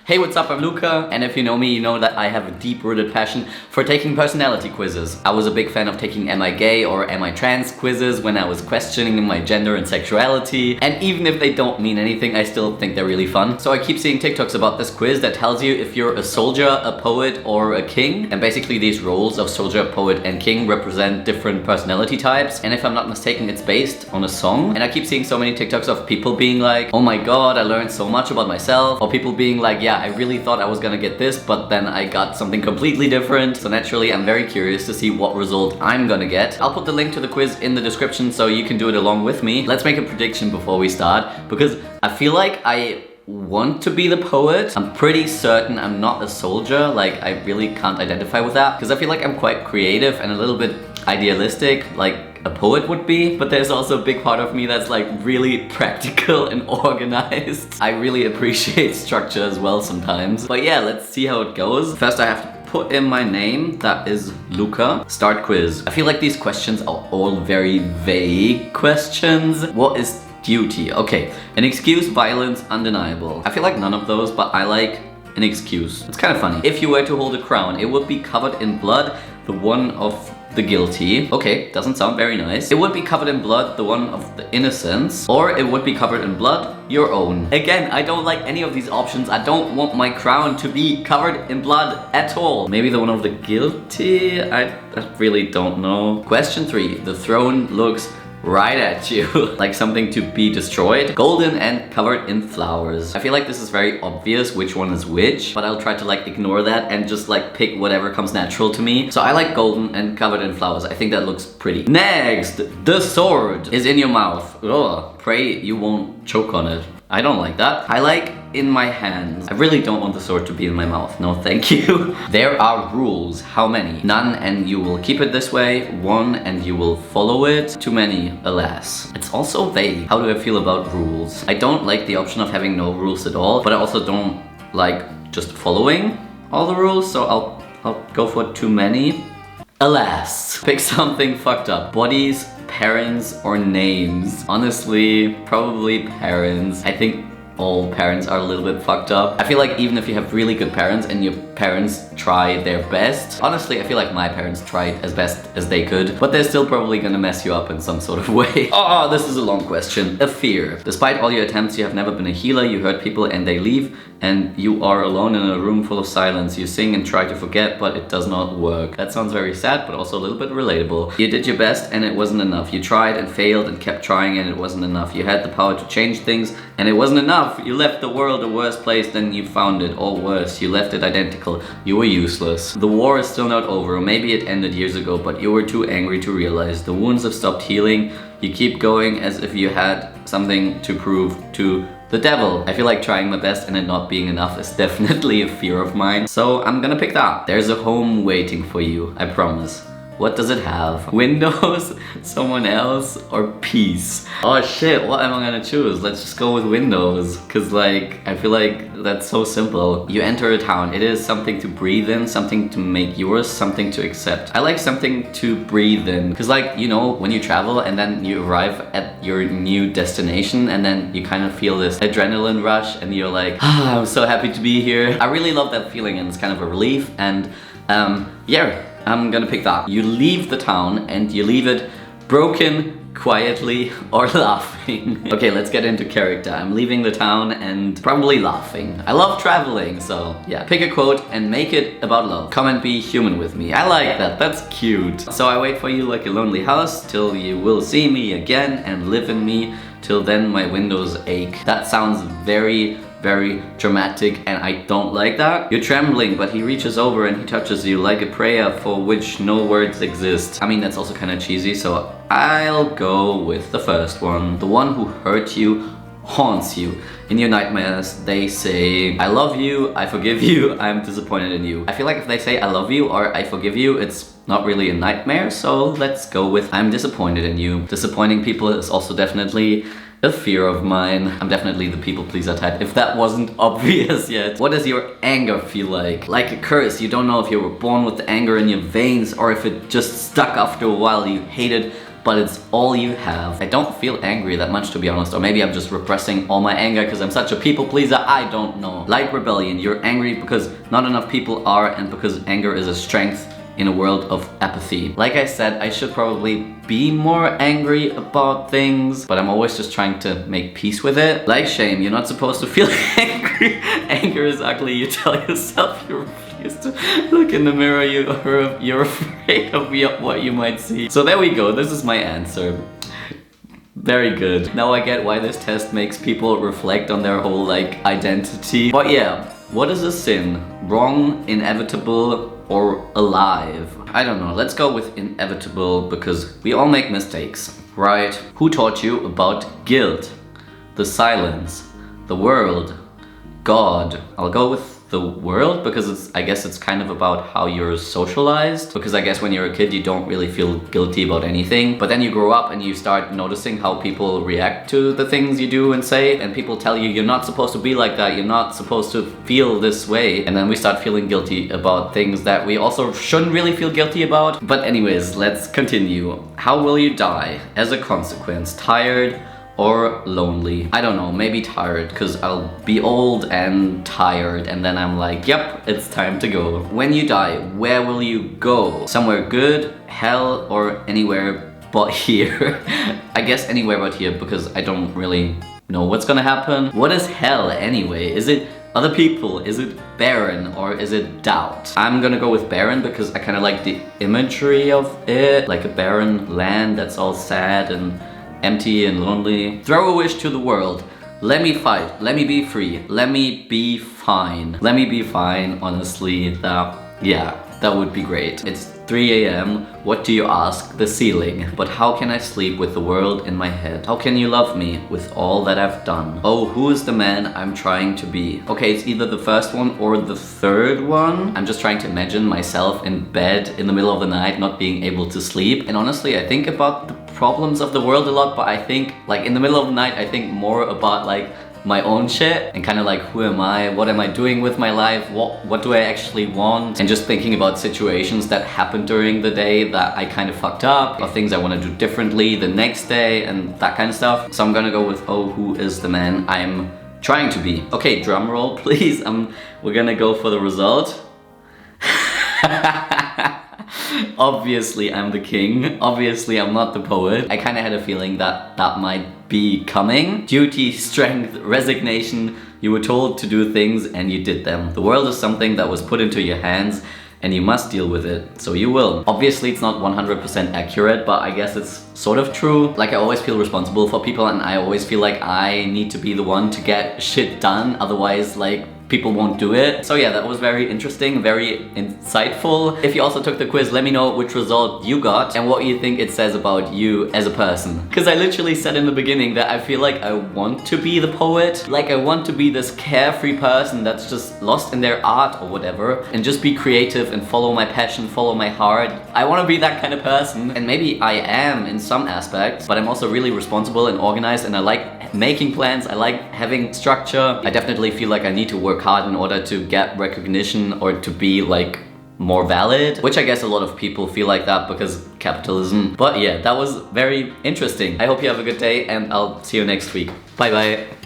Hey, what's up? I'm Luka, and if you know me, you know that I have a deep-rooted passion for taking personality quizzes. I was a big fan of taking Am I Gay or Am I Trans quizzes when I was questioning my gender and sexuality, and even if they don't mean anything, I still think they're really fun. So I keep seeing TikToks about this quiz that tells you if you're a soldier, a poet, or a king, and basically these roles of soldier, poet, and king represent different personality types, and if I'm not mistaken, it's based on a song. And I keep seeing so many TikToks of people being like, oh my god, I learned so much about myself, or people being like, yeah, I really thought I was gonna get this, but then I got something completely different. So naturally, I'm very curious to see what result I'm gonna get. I'll put the link to the quiz in the description so you can do it along with me. Let's make a prediction before we start, because I feel like I want to be the poet. I'm pretty certain I'm not a soldier. Like, I really can't identify with that, because I feel like I'm quite creative and a little bit idealistic, like a poet would be, but there's also a big part of me that's like really practical and organized. I really appreciate structure as well sometimes. But yeah, let's see how it goes. First I have to put in my name, that is Luka. Start quiz. I feel like these questions are all very vague questions. What is duty? Okay, an excuse, violence, undeniable. I feel like none of those, but I like an excuse. It's kind of funny. If you were to hold a crown, it would be covered in blood, the one of the guilty. Okay, doesn't sound very nice. It would be covered in blood, the one of the innocents, or it would be covered in blood, your own. Again, I don't like any of these options. I don't want my crown to be covered in blood at all. Maybe the one of the guilty? I really don't know. Question 3. The throne looks right at you. Like something to be destroyed. Golden and covered in flowers. I feel like this is very obvious which one is which, but I'll try to like ignore that and just like pick whatever comes natural to me. So I like golden and covered in flowers. I think that looks pretty. Next, the sword is in your mouth. Ugh, pray you won't choke on it. I don't like that. I like in my hands. I really don't want the sword to be in my mouth. No, thank you. There are rules. How many? None, and you will keep it this way. 1, and you will follow it. Too many, alas. It's also vague. How do I feel about rules? I don't like the option of having no rules at all, but I also don't like just following all the rules, so I'll go for too many. Alas. Pick something fucked up. Bodies, parents, or names. Honestly, probably parents. I think all parents are a little bit fucked up. I feel like even if you have really good parents and your parents try their best, honestly, I feel like my parents tried as best as they could, but they're still probably gonna mess you up in some sort of way. Oh, this is a long question. A fear. Despite all your attempts, you have never been a healer. You hurt people and they leave, and you are alone in a room full of silence. You sing and try to forget, but it does not work. That sounds very sad, but also a little bit relatable. You did your best and it wasn't enough. You tried and failed and kept trying and it wasn't enough. You had the power to change things and it wasn't enough. You left the world a worse place than you found it, or worse, you left it identical. You were useless. The war is still not over. Maybe it ended years ago, but you were too angry to realize. The wounds have stopped healing. You keep going as if you had something to prove to the devil. I feel like trying my best and it not being enough is definitely a fear of mine, so I'm gonna pick that. There's a home waiting for you, I promise. What does it have? Windows, someone else, or peace? Oh shit, what am I gonna choose? Let's just go with windows, cause like, I feel like that's so simple. You enter a town. It is something to breathe in, something to make yours, something to accept. I like something to breathe in, cause like, you know, when you travel and then you arrive at your new destination and then you kind of feel this adrenaline rush and you're like, ah, I'm so happy to be here. I really love that feeling and it's kind of a relief, and yeah, I'm gonna pick that. You leave the town and you leave it broken, quietly, or laughing. Okay, let's get into character. I'm leaving the town and probably laughing. I love traveling, so yeah. Pick a quote and make it about love. Come and be human with me. I like that, that's cute. So I wait for you like a lonely house till you will see me again and live in me. Till then my windows ache. That sounds very dramatic and I don't like that. You're trembling, but he reaches over and he touches you like a prayer for which no words exist. I mean, that's also kind of cheesy, so I'll go with the first one. The one who hurt you haunts you. In your nightmares, they say, I love you, I forgive you, I'm disappointed in you. I feel like if they say I love you or I forgive you, it's not really a nightmare, so let's go with I'm disappointed in you. Disappointing people is also definitely a fear of mine. I'm definitely the people pleaser type, if that wasn't obvious yet. What does your anger feel like? Like a curse. You don't know if you were born with the anger in your veins or if it just stuck after a while. You hate it but it's all you have. I don't feel angry that much, to be honest, or maybe I'm just repressing all my anger because I'm such a people pleaser, I don't know. Like rebellion, you're angry because not enough people are, and because anger is a strength in a world of apathy. Like I said, I should probably be more angry about things, but I'm always just trying to make peace with it. Like shame, you're not supposed to feel angry. Anger is ugly, you tell yourself. You refuse to look in the mirror, you're afraid of what you might see. So there we go, this is my answer. Very good. Now I get why this test makes people reflect on their whole identity. But yeah, what is a sin? Wrong, inevitable, or alive? I don't know, let's go with inevitable because we all make mistakes, right? Who taught you about guilt? The silence, the world, God. I'll go with the world because I guess it's kind of about how you're socialized, because I guess when you're a kid you don't really feel guilty about anything, but then you grow up and you start noticing how people react to the things you do and say, and people tell you you're not supposed to be like that, you're not supposed to feel this way, and then we start feeling guilty about things that we also shouldn't really feel guilty about. But anyways, let's continue. How will you die as a consequence? Tired or lonely? I don't know, maybe tired, because I'll be old and tired and then I'm like, yep, it's time to go. When you die, where will you go? Somewhere good, hell, or anywhere but here? I guess anywhere but here because I don't really know what's gonna happen. What is hell anyway? Is it other people? Is it barren or is it doubt? I'm gonna go with barren because I kind of like the imagery of it, like a barren land that's all sad and empty and lonely. Throw a wish to the world. Let me fight. Let me be free. Let me be fine. Let me be fine, honestly. That would be great. It's 3 a.m. What do you ask? The ceiling. But how can I sleep with the world in my head? How can you love me with all that I've done? Oh, who is the man I'm trying to be? Okay, it's either the first one or the third one. I'm just trying to imagine myself in bed in the middle of the night, not being able to sleep. And honestly, I think about the problems of the world a lot, but I think in the middle of the night, I think more about my own shit and kind of who am I, what am I doing with my life, what do I actually want, and just thinking about situations that happened during the day that I kind of fucked up, or things I want to do differently the next day and that kind of stuff. So I'm gonna go with, oh, who is the man I'm trying to be? Okay, drum roll please. We're gonna go for the result. Obviously I'm the king. Obviously I'm not the poet. I kind of had a feeling that might be coming. Duty, strength, resignation. You were told to do things and you did them. The world is something that was put into your hands and you must deal with it. So you will. Obviously it's not 100% accurate, but I guess it's sort of true. I always feel responsible for people and I always feel like I need to be the one to get shit done. Otherwise people won't do it. So yeah, that was very interesting, very insightful. If you also took the quiz, let me know which result you got and what you think it says about you as a person. Because I literally said in the beginning that I feel like I want to be the poet. I want to be this carefree person that's just lost in their art or whatever and just be creative and follow my passion, follow my heart. I want to be that kind of person, and maybe I am in some aspects, but I'm also really responsible and organized and I like making plans, I like having structure. I definitely feel like I need to work hard in order to get recognition or to be more valid, which I guess a lot of people feel like that because capitalism. But yeah, that was very interesting. I hope you have a good day and I'll see you next week. Bye bye.